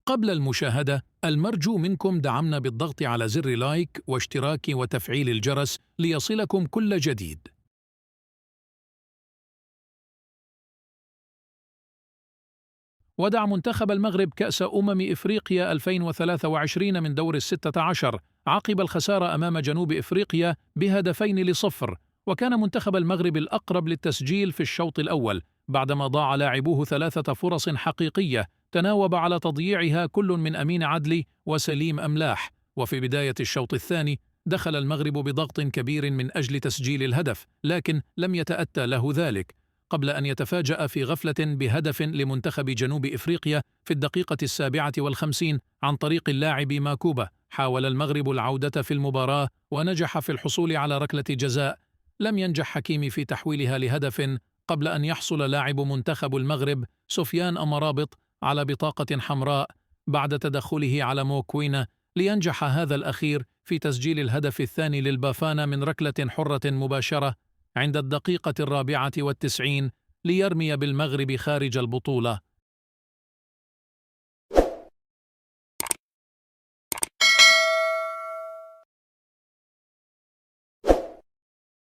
قبل المشاهدة، المرجو منكم دعمنا بالضغط على زر لايك واشتراك وتفعيل الجرس ليصلكم كل جديد. ودع منتخب المغرب كأس إفريقيا 2023 من دور ال16 عقب الخسارة أمام جنوب إفريقيا ب2-0، وكان منتخب المغرب الأقرب للتسجيل في الشوط الأول بعدما ضاع لاعبوه 3 فرص حقيقية تناوب على تضييعها كل من أمين عدلي وسليم أملاح. وفي بداية الشوط الثاني دخل المغرب بضغط كبير من أجل تسجيل الهدف، لكن لم يتأتى له ذلك قبل أن يتفاجأ في غفلة بهدف لمنتخب جنوب إفريقيا في الدقيقة 57 عن طريق اللاعب ماكوبا. حاول المغرب العودة في المباراة ونجح في الحصول على ركلة جزاء، لم ينجح حكيمي في تحويلها لهدف قبل أن يحصل لاعب منتخب المغرب سفيان أمرابط على بطاقة حمراء بعد تدخله على موكوينا، لينجح هذا الأخير في تسجيل الهدف الثاني للبافانا من ركلة حرة مباشرة عند الدقيقة 94 ليرمي بالمغرب خارج البطولة.